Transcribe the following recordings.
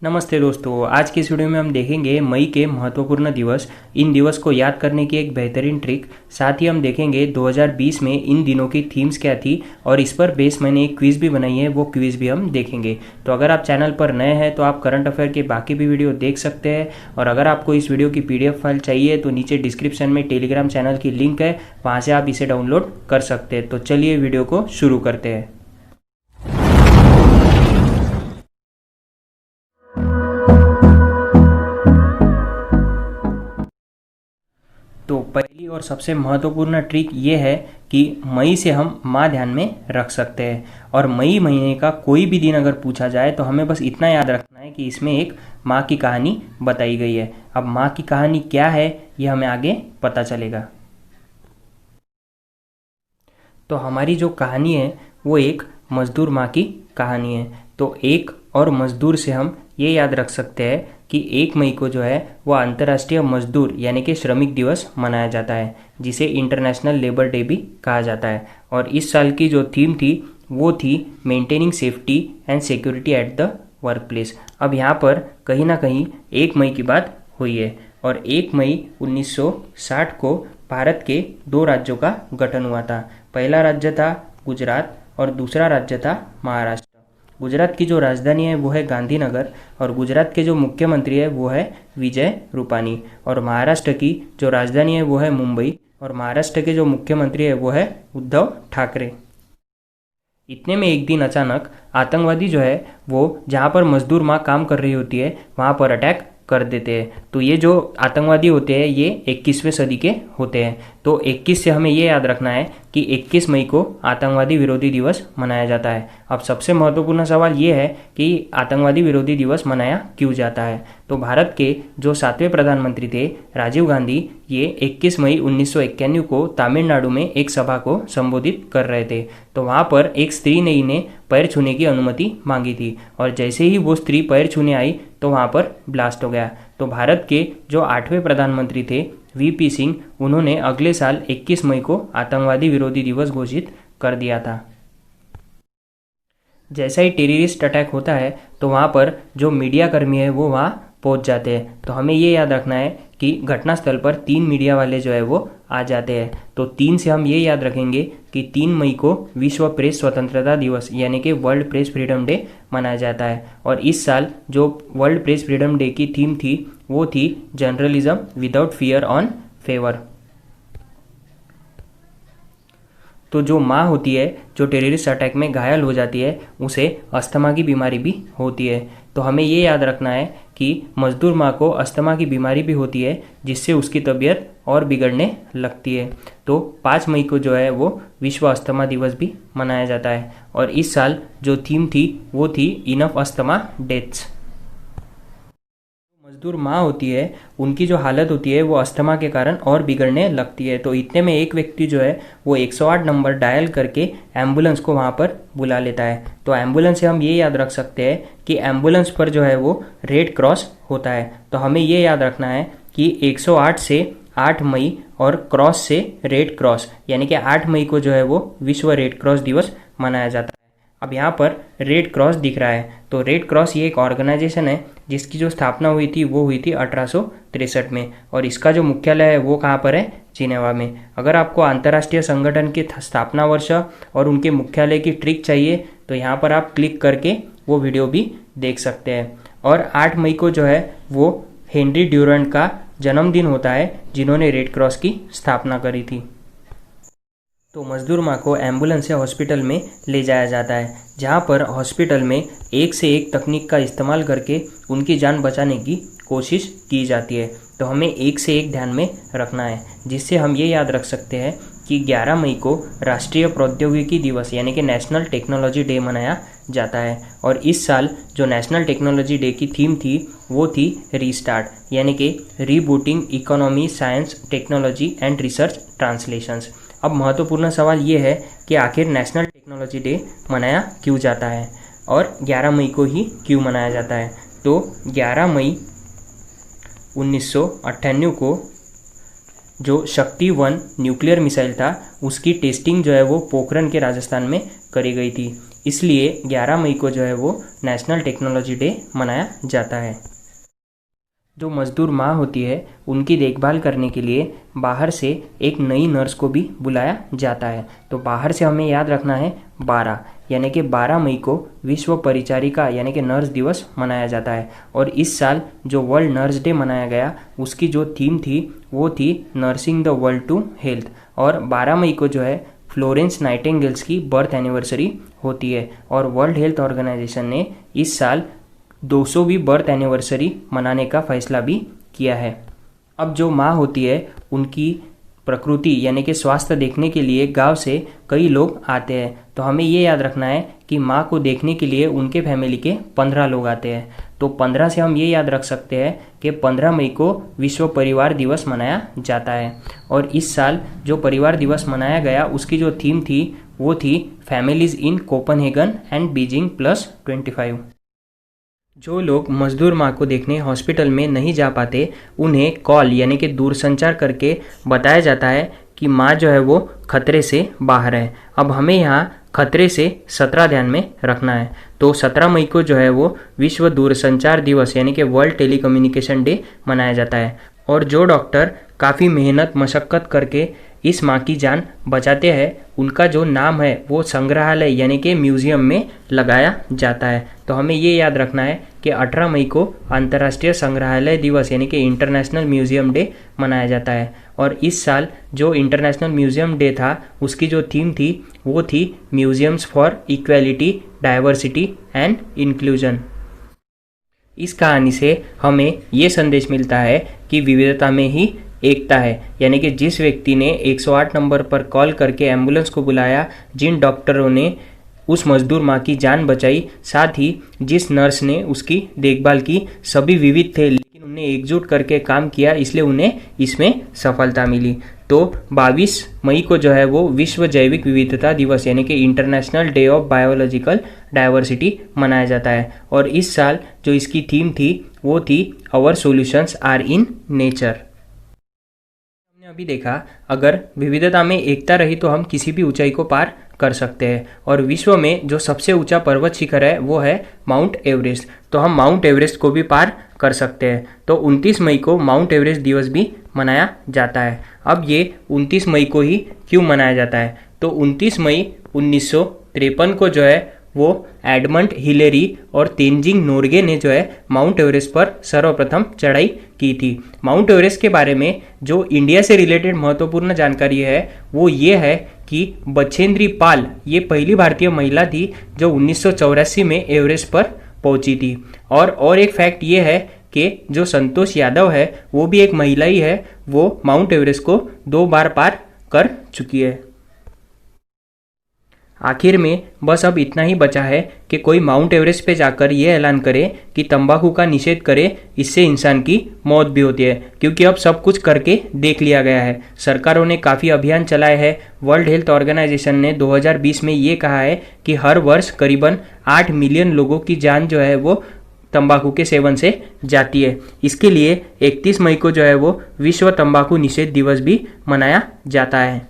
नमस्ते दोस्तों, आज की इस वीडियो में हम देखेंगे मई के महत्वपूर्ण दिवस। इन दिवस को याद करने की एक बेहतरीन ट्रिक। साथ ही हम देखेंगे 2020 में इन दिनों की थीम्स क्या थी और इस पर बेस मैंने एक क्विज़ भी बनाई है, वो क्विज़ भी हम देखेंगे। तो अगर आप चैनल पर नए हैं तो आप करंट अफेयर के बाकी भी वीडियो देख सकते हैं। और अगर आपको इस वीडियो की PDF फाइल चाहिए तो नीचे डिस्क्रिप्शन में टेलीग्राम चैनल की लिंक है, वहाँ से आप इसे डाउनलोड कर सकते हैं। तो चलिए वीडियो को शुरू करते हैं। तो पहली और सबसे महत्वपूर्ण ट्रिक ये है कि मई से हम माँ ध्यान में रख सकते हैं। और मई महीने का कोई भी दिन अगर पूछा जाए तो हमें बस इतना याद रखना है कि इसमें एक माँ की कहानी बताई गई है। अब माँ की कहानी क्या है ये हमें आगे पता चलेगा। तो हमारी जो कहानी है वो एक मजदूर माँ की कहानी है। तो एक और मजदूर से हम ये याद रख सकते हैं कि 1 मई को जो है वो अंतर्राष्ट्रीय मजदूर यानी कि श्रमिक दिवस मनाया जाता है, जिसे इंटरनेशनल लेबर डे भी कहा जाता है। और इस साल की जो थीम थी वो थी maintaining safety and security at the work place. अब यहाँ पर कहीं ना कहीं 1 मई की बात हुई है और 1 मई 1960 को भारत के 2 राज्यों का गठन हुआ था। पहला राज्य था गुजरात और दूसरा राज्य था महाराष्ट्र। गुजरात की जो राजधानी है वो है गांधीनगर और गुजरात के जो मुख्यमंत्री है वो है विजय रूपानी। और महाराष्ट्र की जो राजधानी है वो है मुंबई और महाराष्ट्र के जो मुख्यमंत्री है वो है उद्धव ठाकरे। इतने में एक दिन अचानक आतंकवादी जो है वो जहाँ पर मजदूर माँ काम कर रही होती है वहाँ पर अटैक कर देते हैं। तो ये जो आतंकवादी होते हैं ये 21वीं सदी के होते हैं। तो 21 से हमें ये याद रखना है कि 21 मई को आतंकवादी विरोधी दिवस मनाया जाता है। अब सबसे महत्वपूर्ण सवाल ये है कि आतंकवादी विरोधी दिवस मनाया क्यों जाता है। तो भारत के जो 7वें प्रधानमंत्री थे राजीव गांधी, ये 21 मई 1991 को तमिलनाडु में एक सभा को संबोधित कर रहे थे। तो वहाँ पर एक स्त्री ने इन्हें पैर छूने की अनुमति मांगी थी और जैसे ही वो स्त्री पैर छूने आई तो वहाँ पर ब्लास्ट हो गया। तो भारत के जो 8वें प्रधानमंत्री थे VP सिंह, उन्होंने अगले साल 21 मई को आतंकवादी विरोधी दिवस घोषित कर दिया था। जैसा ही टेररिस्ट अटैक होता है तो वहाँ पर जो मीडिया कर्मी है वो वहाँ पहुँच जाते हैं। तो हमें ये याद रखना है कि घटनास्थल पर 3 मीडिया वाले जो है वो आ जाते हैं। तो 3 से हम ये याद रखेंगे कि 3 मई को विश्व प्रेस स्वतंत्रता दिवस यानी कि वर्ल्ड प्रेस फ्रीडम डे मनाया जाता है। और इस साल जो वर्ल्ड प्रेस फ्रीडम डे की थीम थी वो थी journalism without fear on favour. तो जो माँ होती है जो टेररिस्ट अटैक में घायल हो जाती है उसे अस्थमा की बीमारी भी होती है। तो हमें ये याद रखना है कि मजदूर माँ को अस्थमा की बीमारी भी होती है जिससे उसकी तबीयत और बिगड़ने लगती है। तो 5 मई को जो है वो विश्व अस्थमा दिवस भी मनाया जाता है। और इस साल जो थीम थी वो थी इनफ अस्थमा डेथ्स। मजदूर माँ होती है उनकी जो हालत होती है वो अस्थमा के कारण और बिगड़ने लगती है। तो इतने में एक व्यक्ति जो है वो 108 नंबर डायल करके एम्बुलेंस को वहाँ पर बुला लेता है। तो एम्बुलेंस से हम ये याद रख सकते हैं कि एम्बुलेंस पर जो है वो रेड क्रॉस होता है। तो हमें ये याद रखना है कि 108 से 8 मई और क्रॉस से रेड क्रॉस यानी कि 8 मई को जो है वो विश्व रेड क्रॉस दिवस मनाया जाता है। अब यहाँ पर रेड क्रॉस दिख रहा है। तो रेड क्रॉस ये एक ऑर्गेनाइजेशन है जिसकी जो स्थापना हुई थी वो हुई थी 1863 में और इसका जो मुख्यालय है वो कहाँ पर है, जिनेवा में। अगर आपको अंतर्राष्ट्रीय संगठन के स्थापना वर्ष और उनके मुख्यालय की ट्रिक चाहिए तो यहाँ पर आप क्लिक करके वो वीडियो भी देख सकते हैं। और 8 मई को जो है वो हेनरी ड्यूरेंट का जन्मदिन होता है जिन्होंने रेड क्रॉस की स्थापना करी थी। तो मजदूर माँ को एम्बुलेंस से हॉस्पिटल में ले जाया जाता है जहाँ पर हॉस्पिटल में एक से एक तकनीक का इस्तेमाल करके उनकी जान बचाने की कोशिश की जाती है। तो हमें एक से एक ध्यान में रखना है जिससे हम ये याद रख सकते हैं कि 11 मई को राष्ट्रीय प्रौद्योगिकी दिवस यानी कि नेशनल टेक्नोलॉजी डे मनाया जाता है। और इस साल जो नेशनल टेक्नोलॉजी डे की थीम थी वो थी रीस्टार्ट यानी कि rebooting economy science technology and research translations. अब महत्वपूर्ण सवाल ये है कि आखिर नेशनल टेक्नोलॉजी डे मनाया क्यों जाता है और 11 मई को ही क्यों मनाया जाता है। तो 11 मई 1998 को जो शक्ति 1 न्यूक्लियर मिसाइल था उसकी टेस्टिंग जो है वो पोखरण के राजस्थान में करी गई थी। इसलिए 11 मई को जो है वो नेशनल टेक्नोलॉजी डे मनाया जाता है। जो मज़दूर माँ होती है उनकी देखभाल करने के लिए बाहर से एक नई नर्स को भी बुलाया जाता है। तो बाहर से हमें याद रखना है 12, यानी कि 12 मई को विश्व परिचारिका यानी कि नर्स दिवस मनाया जाता है। और इस साल जो वर्ल्ड नर्स डे मनाया गया उसकी जो थीम थी वो थी nursing the world to health. और 12 मई को जो है फ्लोरेंस नाइटिंगेल्स की बर्थ एनिवर्सरी होती है। और वर्ल्ड हेल्थ ऑर्गेनाइजेशन ने इस साल 200वीं बर्थ एनिवर्सरी मनाने का फैसला भी किया है। अब जो माँ होती है उनकी प्रकृति यानी कि स्वास्थ्य देखने के लिए गांव से कई लोग आते हैं। तो हमें ये याद रखना है कि माँ को देखने के लिए उनके फैमिली के 15 लोग आते हैं। तो 15 से हम ये याद रख सकते हैं कि 15 मई को विश्व परिवार दिवस मनाया जाता है। और इस साल जो परिवार दिवस मनाया गया उसकी जो थीम थी वो थी families in Copenhagen and Beijing +25। जो लोग मजदूर माँ को देखने हॉस्पिटल में नहीं जा पाते उन्हें कॉल यानी कि दूरसंचार करके बताया जाता है कि माँ जो है वो खतरे से बाहर है। अब हमें यहाँ खतरे से 17 ध्यान में रखना है। तो 17 मई को जो है वो विश्व दूरसंचार दिवस यानी कि वर्ल्ड टेलीकम्युनिकेशन डे मनाया जाता है। और जो डॉक्टर काफ़ी मेहनत मशक्क़त करके इस माँ की जान बचाते हैं उनका जो नाम है वो संग्रहालय यानी कि म्यूज़ियम में लगाया जाता है। तो हमें ये याद रखना है कि 18 मई को अंतर्राष्ट्रीय संग्रहालय दिवस यानी कि इंटरनेशनल म्यूज़ियम डे मनाया जाता है। और इस साल जो इंटरनेशनल म्यूज़ियम डे था उसकी जो थीम थी वो थी museums for equality, diversity and inclusion. इस कहानी से हमें ये संदेश मिलता है कि विविधता में ही एकता है। यानी कि जिस व्यक्ति ने 108 नंबर पर कॉल करके एम्बुलेंस को बुलाया, जिन डॉक्टरों ने उस मजदूर माँ की जान बचाई, साथ ही जिस नर्स ने उसकी देखभाल की, सभी विविध थे लेकिन उन्हें एकजुट करके काम किया, इसलिए उन्हें इसमें सफलता मिली। तो 22 मई को जो है वो विश्व जैविक विविधता दिवस यानी कि international day of biological diversity मनाया जाता है। और इस साल जो इसकी थीम थी वो थी our solutions are in nature. हमने अभी देखा अगर विविधता में एकता रही तो हम किसी भी ऊंचाई को पार कर सकते हैं। और विश्व में जो सबसे ऊंचा पर्वत शिखर है वो है माउंट एवरेस्ट। तो हम माउंट एवरेस्ट को भी पार कर सकते हैं। तो 29 मई को माउंट एवरेस्ट दिवस भी मनाया जाता है। अब ये 29 मई को ही क्यों मनाया जाता है? तो 29 मई 1953 को जो है वो एडमंड हिलेरी और तेंजिंग नोर्गे ने जो है माउंट एवरेस्ट पर सर्वप्रथम चढ़ाई की थी। माउंट एवरेस्ट के बारे में जो इंडिया से रिलेटेड महत्वपूर्ण जानकारी है वो ये है कि बछेंद्री पाल ये पहली भारतीय महिला थी जो 1984 में एवरेस्ट पर पहुंची थी। और एक फैक्ट ये है कि जो संतोष यादव है वो भी एक महिला ही है, वो माउंट एवरेस्ट को 2 बार पार कर चुकी है। आखिर में बस अब इतना ही बचा है कि कोई माउंट एवरेस्ट पे जाकर ये ऐलान करे कि तंबाकू का निषेध करे, इससे इंसान की मौत भी होती है। क्योंकि अब सब कुछ करके देख लिया गया है। सरकारों ने काफ़ी अभियान चलाए हैं। वर्ल्ड हेल्थ ऑर्गेनाइजेशन ने 2020 में ये कहा है कि हर वर्ष करीबन 8 मिलियन लोगों की जान जो है वो तंबाकू के सेवन से जाती है। इसके लिए 31 मई को जो है वो विश्व तंबाकू निषेध दिवस भी मनाया जाता है।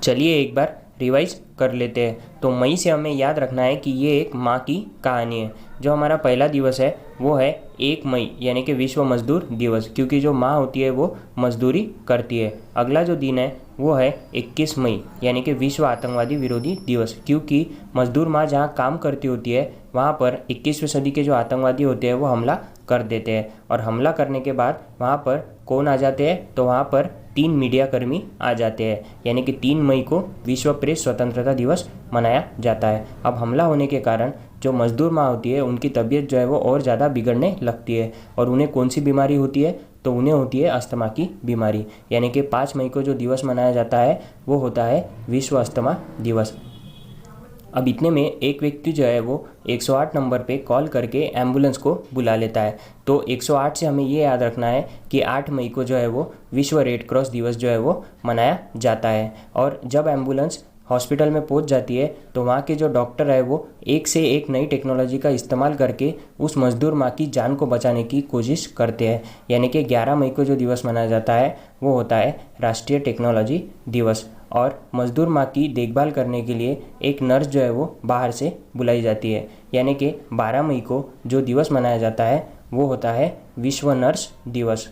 चलिए एक बार रिवाइज कर लेते हैं। तो मई से हमें याद रखना है कि ये एक माँ की कहानी है। जो हमारा पहला दिवस है वो है 1 मई यानी कि विश्व मजदूर दिवस, क्योंकि जो माँ होती है वो मजदूरी करती है। अगला जो दिन है वो है 21 मई यानी कि विश्व आतंकवादी विरोधी दिवस, क्योंकि मजदूर माँ जहाँ काम करती होती है वहाँ पर 21वीं सदी के जो आतंकवादी होते हैं वो हमला कर देते हैं। और हमला करने के बाद वहाँ पर कौन आ जाते हैं? तो वहाँ पर 3 मीडिया कर्मी आ जाते हैं। यानी कि 3 मई को विश्व प्रेस स्वतंत्रता दिवस मनाया जाता है। अब हमला होने के कारण जो मजदूर माँ होती है उनकी तबीयत जो है वो और ज़्यादा बिगड़ने लगती है। और उन्हें कौन सी बीमारी होती है? तो उन्हें होती है अस्थमा की बीमारी। यानी कि 5 मई को जो दिवस मनाया जाता है वो होता है विश्व अस्थमा दिवस। अब इतने में एक व्यक्ति जो है वो 108 नंबर पे कॉल करके एम्बुलेंस को बुला लेता है। तो 108 से हमें ये याद रखना है कि 8 मई को जो है वो विश्व रेड क्रॉस दिवस जो है वो मनाया जाता है। और जब एम्बुलेंस हॉस्पिटल में पहुंच जाती है तो वहाँ के जो डॉक्टर है वो एक से एक नई टेक्नोलॉजी का इस्तेमाल करके उस मजदूर माँ की जान को बचाने की कोशिश करते हैं। यानी कि 11 मई को जो दिवस मनाया जाता है वो होता है राष्ट्रीय टेक्नोलॉजी दिवस। और मज़दूर माँ की देखभाल करने के लिए एक नर्स जो है वो बाहर से बुलाई जाती है। यानी कि 12 मई को जो दिवस मनाया जाता है वो होता है विश्व नर्स दिवस।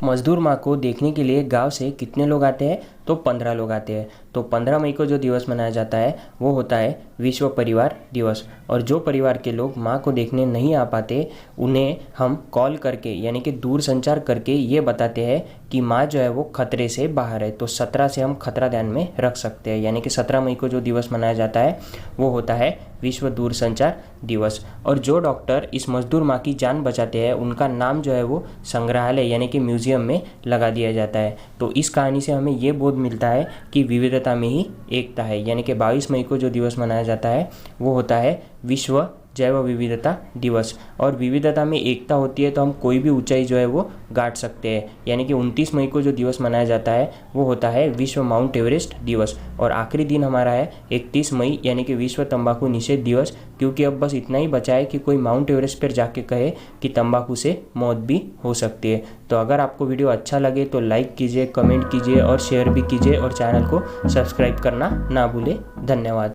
मज़दूर माँ को देखने के लिए गांव से कितने लोग आते हैं? तो 15 लोग आते हैं। तो 15 मई को जो दिवस मनाया जाता है वो होता है विश्व परिवार दिवस। और जो परिवार के लोग माँ को देखने नहीं आ पाते उन्हें हम कॉल करके यानी कि दूर संचार करके ये बताते हैं कि माँ जो है वो खतरे से बाहर है। तो 17 से हम खतरा ध्यान में रख सकते हैं। यानी कि 17 मई को जो दिवस मनाया जाता है वो होता है विश्व दूर संचार दिवस। और जो डॉक्टर इस मज़दूर माँ की जान बचाते हैं उनका नाम जो है वो संग्रहालय यानी कि म्यूज़ियम में लगा दिया जाता है। तो इस कहानी से हमें ये बोध मिलता है कि विविधता में ही एकता है। यानी कि 22 मई को जो दिवस मनाया जाता है वो होता है विश्व जैव विविधता दिवस। और विविधता में एकता होती है तो हम कोई भी ऊंचाई जो है वो गाँठ सकते हैं। यानी कि 29 मई को जो दिवस मनाया जाता है वो होता है विश्व माउंट एवरेस्ट दिवस। और आखिरी दिन हमारा है 31 मई यानी कि विश्व तंबाकू निषेध दिवस, क्योंकि अब बस इतना ही बचा है कि कोई माउंट एवरेस्ट पर जाके कहे कि तंबाकू से मौत भी हो सकती है। तो अगर आपको वीडियो अच्छा लगे तो लाइक कीजिए, कमेंट कीजिए और शेयर भी कीजिए और चैनल को सब्सक्राइब करना ना भूलें। धन्यवाद।